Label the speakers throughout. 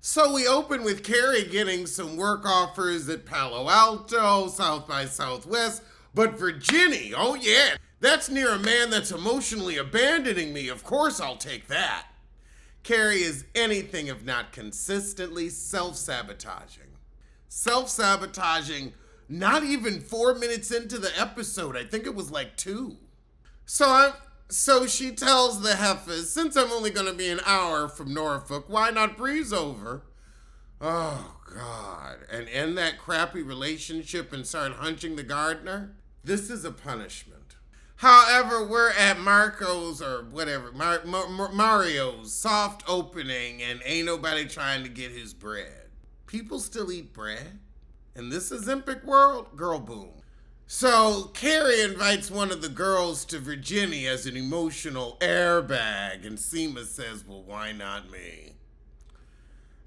Speaker 1: So we open with Carrie getting some work offers at Palo Alto, South by Southwest, but Virginia, oh yeah, that's near a man that's emotionally abandoning me. Of course I'll take that. Carrie is anything if not consistently self-sabotaging. Self-sabotaging not even 4 minutes into the episode. I think it was like 2. So she tells the heifers, since I'm only going to be an hour from Norfolk, why not breeze over? Oh, God. And end that crappy relationship and start hunching the gardener? This is a punishment. However, we're at Marco's or whatever, Mario's soft opening and ain't nobody trying to get his bread. People still eat bread? In this Olympic world? Girl, boom. So Carrie invites one of the girls to Virginia as an emotional airbag, and Seema says, well, why not me?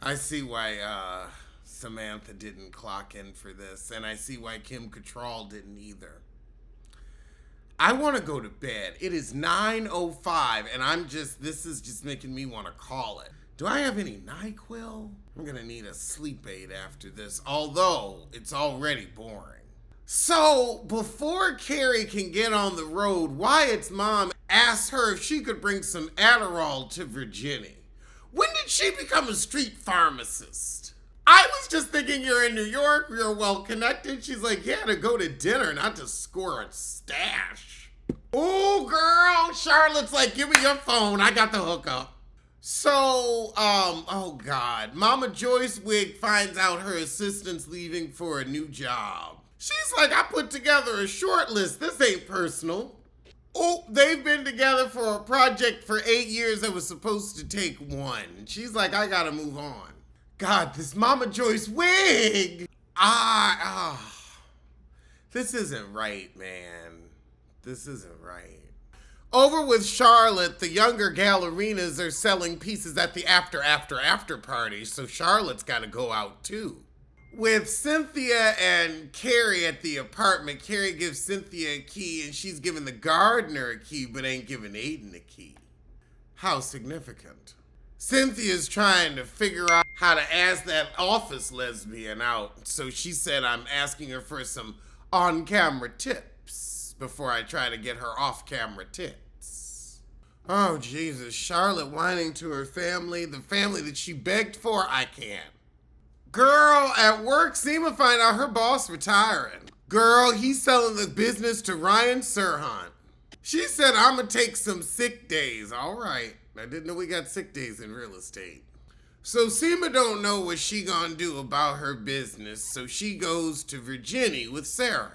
Speaker 1: I see why Samantha didn't clock in for this, and I see why Kim Cattrall didn't either. I want to go to bed. It is 9:05, and this is just making me want to call it. Do I have any NyQuil? I'm going to need a sleep aid after this, although it's already boring. So, before Carrie can get on the road, Wyatt's mom asked her if she could bring some Adderall to Virginia. When did she become a street pharmacist? I was just thinking you're in New York, you're well connected. She's like, yeah, to go to dinner, not to score a stash. Ooh, girl, Charlotte's like, give me your phone, I got the hookup. So, oh God, Mama Joyce Wig finds out her assistant's leaving for a new job. She's like, I put together a short list. This ain't personal. Oh, they've been together for a project for 8 years that was supposed to take 1. She's like, I gotta move on. God, this Mama Joyce Wig. This isn't right, man. This isn't right. Over with Charlotte, the younger gallerinas are selling pieces at the after party, so Charlotte's gotta go out too. With Cynthia and Carrie at the apartment, Carrie gives Cynthia a key and she's giving the gardener a key but ain't giving Aiden a key. How significant. Cynthia's trying to figure out how to ask that office lesbian out, so she said I'm asking her for some on-camera tips before I try to get her off-camera tits. Oh, Jesus, Charlotte whining to her family, the family that she begged for, I can't. Girl, at work, Seema find out her boss retiring. Girl, he's selling the business to Ryan Serhant. She said, I'm gonna take some sick days. All right. I didn't know we got sick days in real estate. So Seema don't know what she gonna do about her business, so she goes to Virginia with Sarah.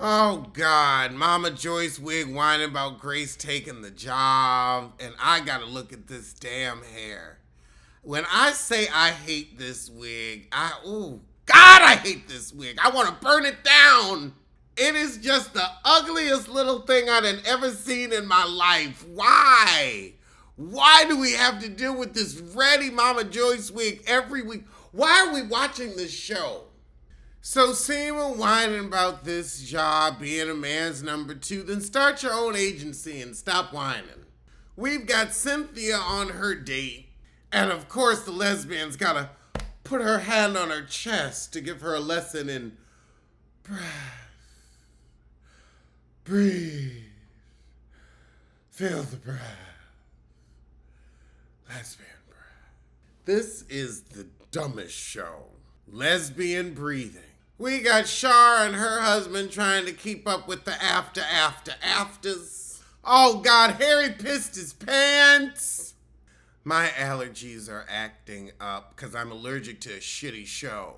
Speaker 1: Oh, God. Mama Joyce Wig whining about Grace taking the job, and I gotta look at this damn hair. When I say I hate this wig, I hate this wig. I want to burn it down. It is just the ugliest little thing I've ever seen in my life. Why? Why do we have to deal with this ready Mama Joyce wig every week? Why are we watching this show? So Seema whining about this job being a man's number 2, then start your own agency and stop whining. We've got Cynthia on her date. And of course, the lesbian's gotta put her hand on her chest to give her a lesson in breath. Breathe. Feel the breath. Lesbian breath. This is the dumbest show. Lesbian breathing. We got Shar and her husband trying to keep up with the afters. Oh God, Harry pissed his pants. My allergies are acting up because I'm allergic to a shitty show.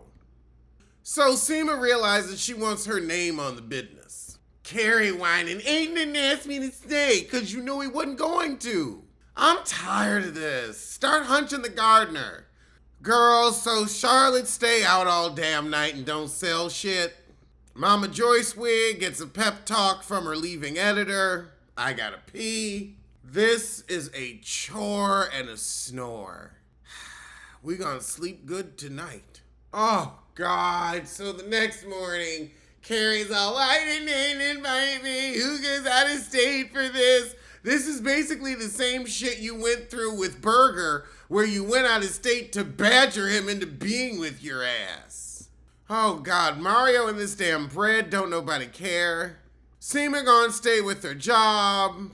Speaker 1: So Seema realizes she wants her name on the business. Carrie whining, Aiden didn't ask me to stay because you knew he wasn't going to. I'm tired of this. Start hunching the gardener. Girls, so Charlotte stay out all damn night and don't sell shit. Mama Joyce Wig gets a pep talk from her leaving editor. I gotta pee. This is a chore and a snore. We gonna sleep good tonight. Oh, God. So the next morning, Carrie's all, why didn't Aiden invite me? Who goes out of state for this? This is basically the same shit you went through with Burger, where you went out of state to badger him into being with your ass. Oh God, Mario and this damn bread, don't nobody care. Seema gonna stay with her job,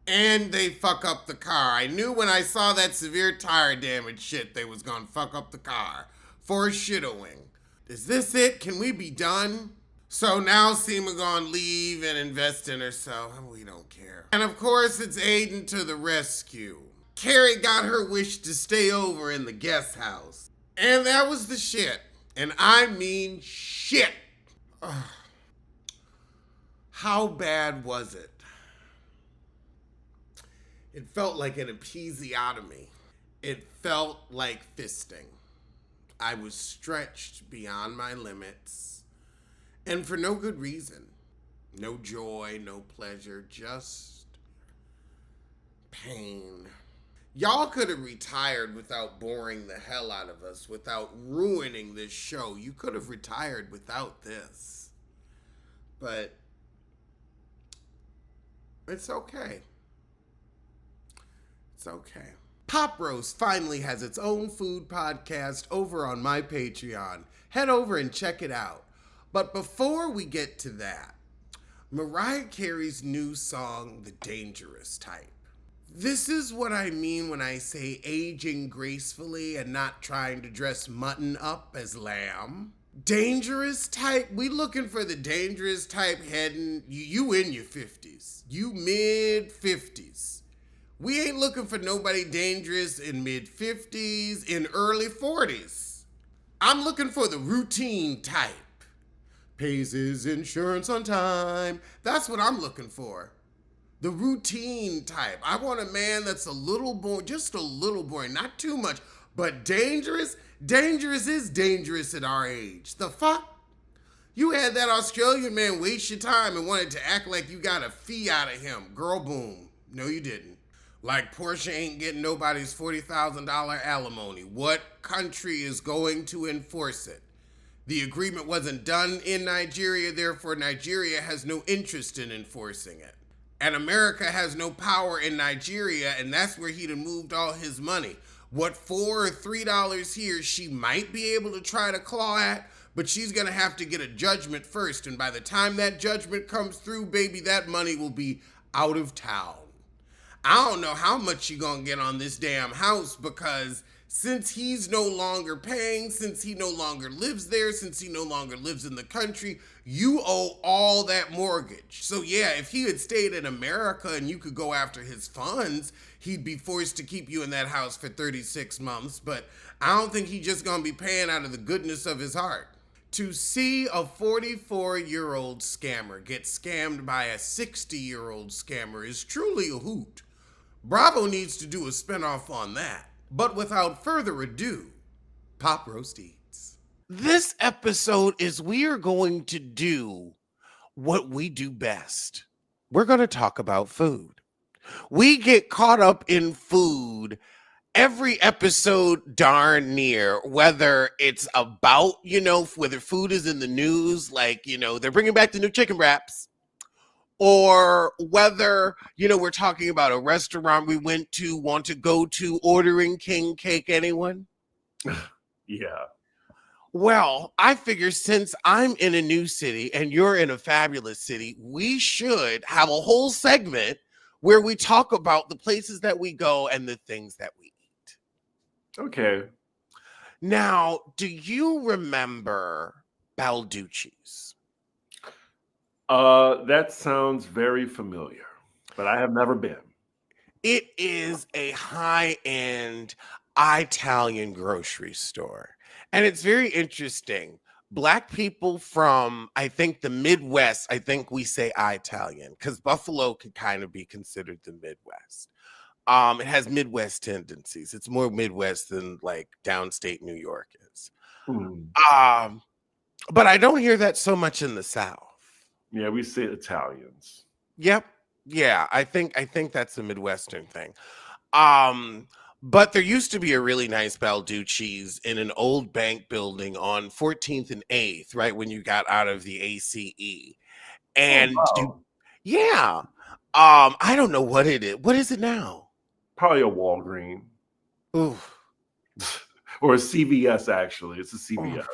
Speaker 1: and they fuck up the car. I knew when I saw that severe tire damage shit they was gonna fuck up the car. Foreshadowing. Is this it? Can we be done? So now Seema gonna leave and invest in herself. We don't care. And of course it's Aiden to the rescue. Carrie got her wish to stay over in the guest house. And that was the shit. And I mean shit. Ugh. How bad was it? It felt like an episiotomy. It felt like fisting. I was stretched beyond my limits. And for no good reason. No joy, no pleasure, just pain. Y'all could have retired without boring the hell out of us, without ruining this show. You could have retired without this. But it's okay. It's okay. PopRoast finally has its own food podcast over on my Patreon. Head over and check it out. But before we get to that, Mariah Carey's new song, The Dangerous Type. This is what I mean when I say aging gracefully and not trying to dress mutton up as lamb. Dangerous type? We looking for the dangerous type heading, you in your 50s. You mid-50s. We ain't looking for nobody dangerous in mid-50s, in early 40s. I'm looking for the routine type. Pays his insurance on time. That's what I'm looking for. The routine type. I want a man that's a little boring, just a little boring, not too much, but dangerous. Dangerous is dangerous at our age. The fuck? You had that Australian man waste your time and wanted to act like you got a fee out of him. Girl, boom. No, you didn't. Like Portia ain't getting nobody's $40,000 alimony. What country is going to enforce it? The agreement wasn't done in Nigeria, therefore Nigeria has no interest in enforcing it. And America has no power in Nigeria, and that's where he'd have moved all his money. What, $4 or $3 here, she might be able to try to claw at, but she's gonna have to get a judgment first, and by the time that judgment comes through, baby, that money will be out of town. I don't know how much you're gonna get on this damn house, because since he's no longer paying, since he no longer lives there, since he no longer lives in the country, you owe all that mortgage. So yeah, if he had stayed in America and you could go after his funds, he'd be forced to keep you in that house for 36 months. But I don't think he's just gonna be paying out of the goodness of his heart. To see a 44-year-old scammer get scammed by a 60-year-old scammer is truly a hoot. Bravo needs to do a spinoff on that. But without further ado, PopRoast Eats. This episode is we are going to do what we do best. We're going to talk about food. We get caught up in food every episode darn near, whether it's about, whether food is in the news, like, they're bringing back the new chicken wraps, or whether, we're talking about a restaurant we want to go to, ordering king cake. Anyone?
Speaker 2: Yeah.
Speaker 1: Well, I figure since I'm in a new city and you're in a fabulous city, we should have a whole segment where we talk about the places that we go and the things that we eat.
Speaker 2: Okay.
Speaker 1: Now, do you remember Balducci's?
Speaker 2: That sounds very familiar, but I have never been.
Speaker 1: It is a high-end Italian grocery store. And it's very interesting. Black people from, I think, the Midwest, I think we say Italian, because Buffalo could kind of be considered the Midwest. It has Midwest tendencies. It's more Midwest than like downstate New York is. But I don't hear that so much in the South.
Speaker 2: Yeah, we say Italians.
Speaker 1: Yep. Yeah, I think that's a Midwestern thing. But there used to be a really nice Balducci's in an old bank building on 14th and 8th, right when you got out of the ACE. And
Speaker 2: oh, wow.
Speaker 1: yeah, I don't know what it is. What is it now?
Speaker 2: Probably a Walgreen
Speaker 1: Ooh.
Speaker 2: or a CVS. Actually, it's a CVS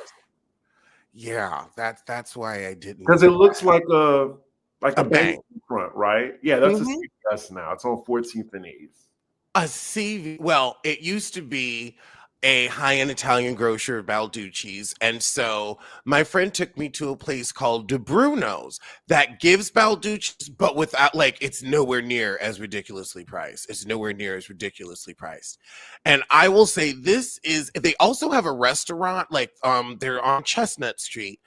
Speaker 1: Yeah, that's why I didn't.
Speaker 2: because it looks like a
Speaker 1: A
Speaker 2: bank
Speaker 1: bank.
Speaker 2: front, right? Yeah, that's a
Speaker 1: Mhm.
Speaker 2: CVS now. It's on 14th and 8th.
Speaker 1: A CV. Well, it used to be a high-end Italian grocer, Balducci's, and so my friend took me to a place called De Bruno's that gives Balducci's, but without like it's nowhere near as ridiculously priced. It's nowhere near as ridiculously priced. And I will say this is they also have a restaurant like they're on Chestnut Street